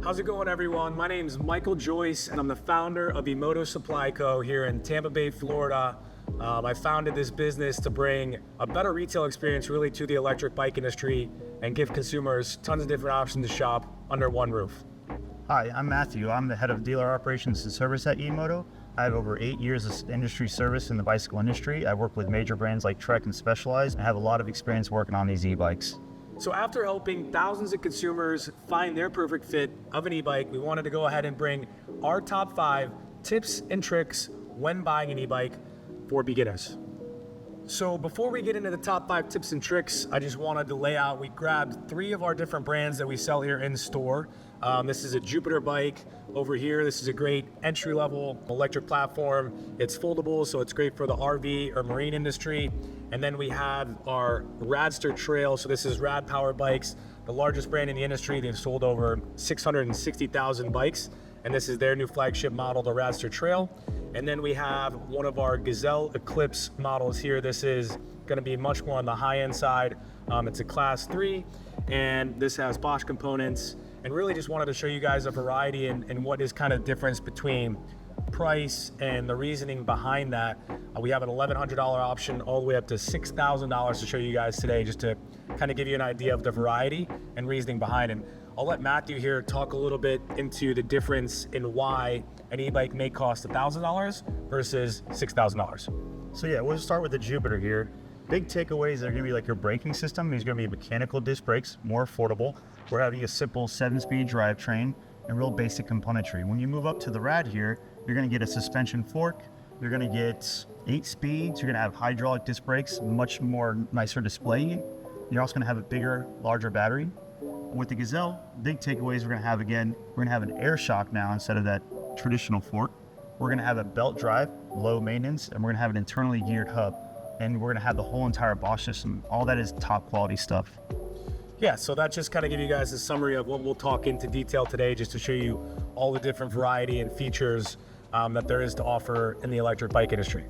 How's it going, everyone? My name is Michael Joyce, and I'm the founder of EMOTO Supply Co. here in Tampa Bay, Florida. I founded this business to bring a better retail experience really to the electric bike industry and give consumers tons of different options to shop under one roof. Hi, I'm Matthew. I'm the head of dealer operations and service at EMOTO. I have over 8 years of industry service in the bicycle industry. I work with major brands like Trek and Specialized and have a lot of experience working on these e-bikes. So after helping thousands of consumers find their perfect fit of an e-bike, we wanted to go ahead and bring our top 5 tips and tricks when buying an e-bike for beginners. So before we get into the top 5 tips and tricks, I just wanted to lay out, we grabbed 3 of our different brands that we sell here in store. This is a Jupiter bike over here. This is a great entry-level electric platform. It's foldable, so it's great for the RV or marine industry. And then we have our Radster Trail. So this is Rad Power Bikes, the largest brand in the industry. They've sold over 660,000 bikes. And this is their new flagship model, the Radster Trail. And then we have one of our Gazelle Eclipse models here. This is gonna be much more on the high-end side. It's a class 3, and this has Bosch components. And really just wanted to show you guys a variety and what is kind of difference between price and the reasoning behind that. We have an $1,100 option all the way up to $6,000 to show you guys today, just to kind of give you an idea of the variety and reasoning behind it. I'll let Matthew here talk a little bit into the difference in why an e-bike may cost $1,000 versus $6,000. So yeah, we'll start with the Jupiter here. Big takeaways are gonna be like your braking system. These are gonna be mechanical disc brakes, more affordable. We're having a simple 7-speed drivetrain and real basic componentry. When you move up to the Rad here, you're gonna get a suspension fork. You're gonna get 8 speeds. You're gonna have hydraulic disc brakes, much more nicer display. You're also gonna have a bigger, larger battery. With the Gazelle, big takeaways we're gonna have again, we're gonna have an air shock now instead of that traditional fork. We're gonna have a belt drive, low maintenance, and we're gonna have an internally geared hub. And we're gonna have the whole entire Bosch system. All that is top quality stuff. Yeah, so that just kind of give you guys a summary of what we'll talk into detail today, just to show you all the different variety and features that there is to offer in the electric bike industry.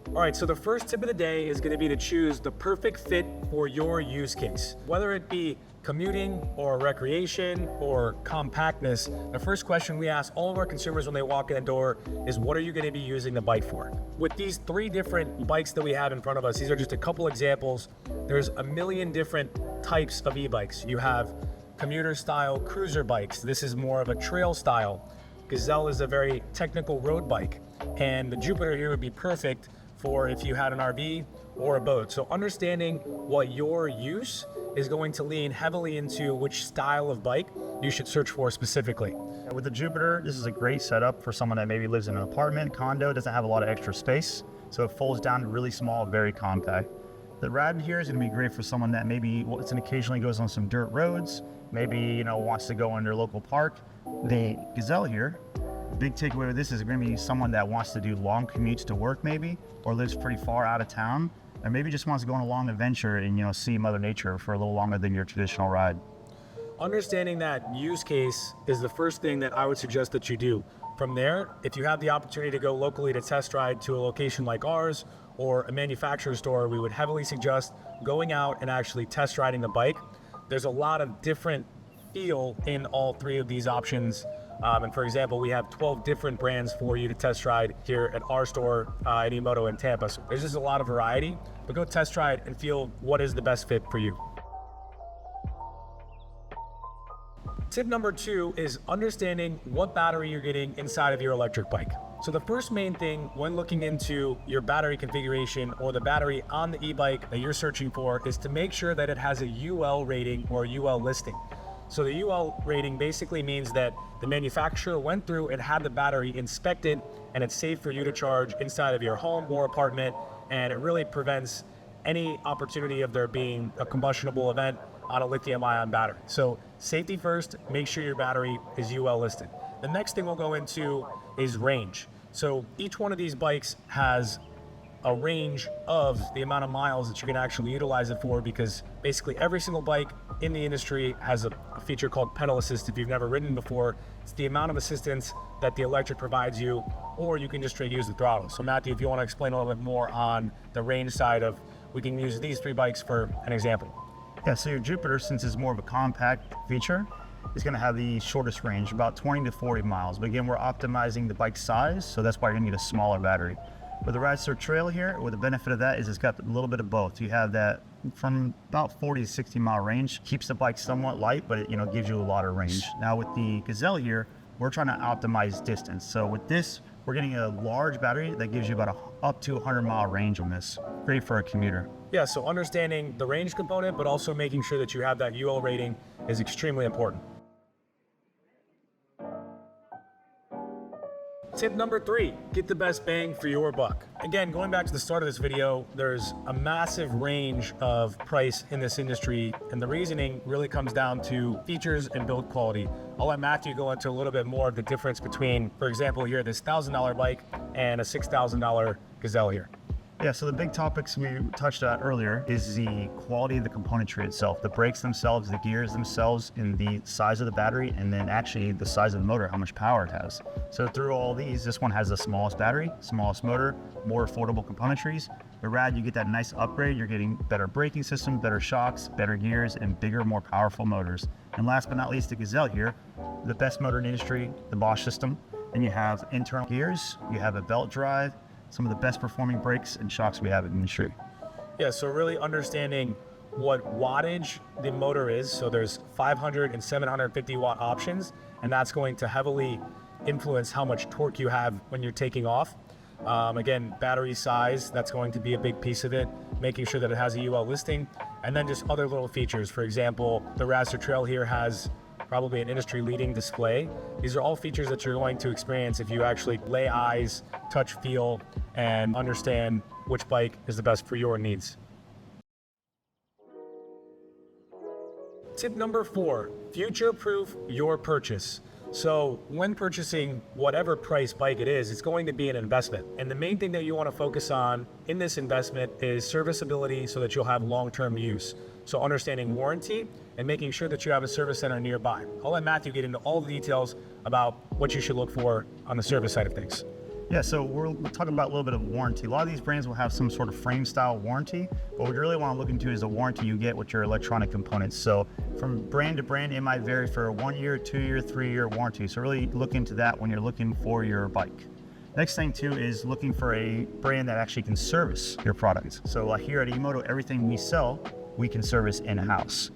All right, so the first tip of the day is gonna be to choose the perfect fit for your use case. Whether it be commuting or recreation or compactness, the first question we ask all of our consumers when they walk in the door is, what are you gonna be using the bike for? With these 3 different bikes that we have in front of us, these are just a couple examples. There's a million different types of e-bikes. You have commuter style cruiser bikes. This is more of a trail style. Gazelle is a very technical road bike. And the Jupiter here would be perfect for if you had an RV or a boat. So understanding what your use is going to lean heavily into which style of bike you should search for specifically. With the Jupiter, this is a great setup for someone that maybe lives in an apartment, condo, doesn't have a lot of extra space. So it folds down to really small, very compact. The Rad here is gonna be great for someone that maybe occasionally goes on some dirt roads, maybe wants to go in their local park. The Gazelle here, the big takeaway with this is going to be someone that wants to do long commutes to work maybe, or lives pretty far out of town, or maybe just wants to go on a long adventure and see Mother Nature for a little longer than your traditional ride. Understanding that use case is the first thing that I would suggest that you do. From there, if you have the opportunity to go locally to test ride to a location like ours or a manufacturer store, we would heavily suggest going out and actually test riding the bike. There's a lot of different feel in all 3 of these options. And for example, we have 12 different brands for you to test ride here at our store at EMOTO in Tampa. So there's just a lot of variety, but go test ride and feel what is the best fit for you. Tip number 2 is understanding what battery you're getting inside of your electric bike. So the first main thing when looking into your battery configuration or the battery on the e-bike that you're searching for is to make sure that it has a UL rating or UL listing. So the UL rating basically means that the manufacturer went through and had the battery inspected and it's safe for you to charge inside of your home or apartment, and it really prevents any opportunity of there being a combustionable event on a lithium-ion battery. So safety first, make sure your battery is UL listed. The next thing we'll go into is range. So each one of these bikes has a range of the amount of miles that you can actually utilize it for, because basically every single bike in the industry has a feature called pedal assist. If you've never ridden before, it's the amount of assistance that the electric provides you, or you can just straight use the throttle. So Matthew, if you want to explain a little bit more on the range side of, we can use these 3 bikes for an example. Yeah, so your Jupiter, since it's more of a compact feature, is going to have the shortest range, about 20 to 40 miles. But again, we're optimizing the bike size, so that's why you're going to need a smaller battery. With the Radster Trail here, the benefit of that is it's got a little bit of both. You have that from about 40 to 60 mile range, keeps the bike somewhat light, but it gives you a lot of range. Now with the Gazelle here, we're trying to optimize distance. So with this, we're getting a large battery that gives you about up to 100-mile range on this. Great for a commuter. Yeah, so understanding the range component, but also making sure that you have that UL rating is extremely important. Tip number 3, get the best bang for your buck. Again, going back to the start of this video, there's a massive range of price in this industry, and the reasoning really comes down to features and build quality. I'll let Matthew go into a little bit more of the difference between, for example, here, this $1,000 bike and a $6,000 Gazelle here. Yeah, so the big topics we touched on earlier is the quality of the componentry itself, the brakes themselves, the gears themselves, and the size of the battery, and then actually the size of the motor, how much power it has. So through all these, this one has the smallest battery, smallest motor, more affordable componentries. The Rad, you get that nice upgrade. You're getting better braking system, better shocks, better gears, and bigger, more powerful motors. And last but not least, the Gazelle here, the best motor in the industry, the Bosch system. And you have internal gears, you have a belt drive, some of the best performing brakes and shocks we have in the industry. Yeah, so really understanding what wattage the motor is. So there's 500 and 750 watt options, and that's going to heavily influence how much torque you have when you're taking off. Again, battery size, that's going to be a big piece of it, making sure that it has a UL listing, and then just other little features. For example, the Radster Trail here has probably an industry-leading display. These are all features that you're going to experience if you actually lay eyes, touch, feel, and understand which bike is the best for your needs. Tip number 4, future-proof your purchase. So when purchasing whatever price bike it is, it's going to be an investment. And the main thing that you want to focus on in this investment is serviceability so that you'll have long-term use. So understanding warranty and making sure that you have a service center nearby. I'll let Matthew get into all the details about what you should look for on the service side of things. Yeah, so we're talking about a little bit of warranty. A lot of these brands will have some sort of frame style warranty, but what you really want to look into is the warranty you get with your electronic components. So from brand to brand, it might vary for a 1 year, 2 year, 3 year warranty. So really look into that when you're looking for your bike. Next thing too is looking for a brand that actually can service your products. So here at EMOTO, everything we sell, we can service in-house.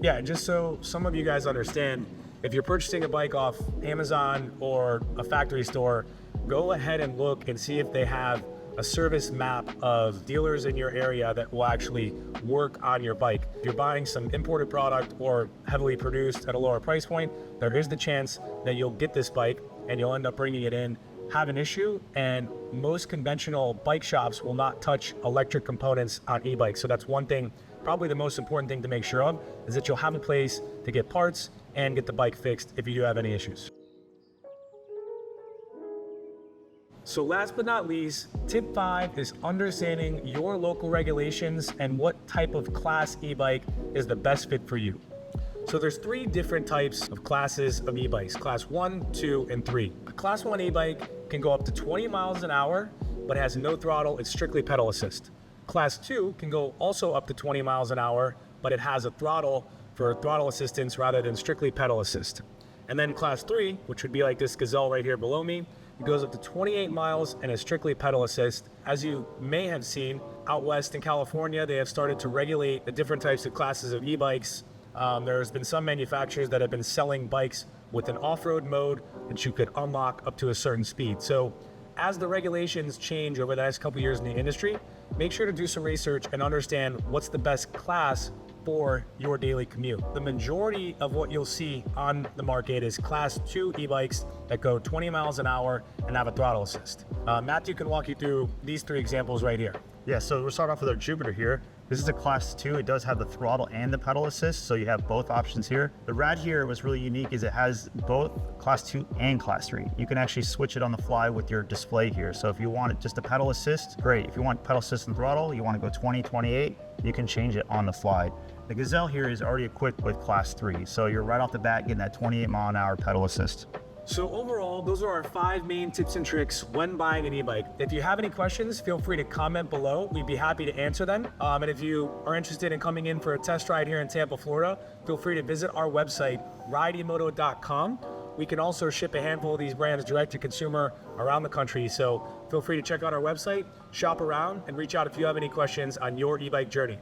Yeah, just so some of you guys understand, if you're purchasing a bike off Amazon or a factory store, go ahead and look and see if they have a service map of dealers in your area that will actually work on your bike. If you're buying some imported product or heavily produced at a lower price point, there is the chance that you'll get this bike and you'll end up bringing it in, have an issue, and most conventional bike shops will not touch electric components on e-bikes. So that's one thing, probably the most important thing to make sure of, is that you'll have a place to get parts and get the bike fixed if you do have any issues. So last but not least, tip 5 is understanding your local regulations and what type of class e-bike is the best fit for you. So there's 3 different types of classes of e-bikes, class 1, 2, and 3. A class 1 e-bike can go up to 20 miles an hour, but has no throttle, it's strictly pedal assist. Class 2 can go also up to 20 miles an hour, but it has a throttle for throttle assistance rather than strictly pedal assist. And then class 3, which would be like this Gazelle right here below me, it goes up to 28 miles and is strictly pedal assist. As you may have seen, out west in California, they have started to regulate the different types of classes of e-bikes. There's been some manufacturers that have been selling bikes with an off-road mode that you could unlock up to a certain speed. So as the regulations change over the next couple years in the industry, make sure to do some research and understand what's the best class for your daily commute. The majority of what you'll see on the market is class 2 e-bikes that go 20 miles an hour and have a throttle assist. Matthew can walk you through these 3 examples right here. Yeah, so we'll start off with our Jupiter here. This is a class 2. It does have the throttle and the pedal assist, so you have both options here. The Rad here, what's really unique is it has both class 2 and class 3. You can actually switch it on the fly with your display here. So if you want just a pedal assist, great. If you want pedal assist and throttle, you want to go 20, 28, you can change it on the fly. The Gazelle here is already equipped with class 3, so you're right off the bat getting that 28 mile an hour pedal assist. So overall, those are our 5 main tips and tricks when buying an e-bike. If you have any questions, feel free to comment below. We'd be happy to answer them. And if you are interested in coming in for a test ride here in Tampa, Florida, feel free to visit our website, rideemoto.com. We can also ship a handful of these brands direct to consumer around the country. So feel free to check out our website, shop around, and reach out if you have any questions on your e-bike journey.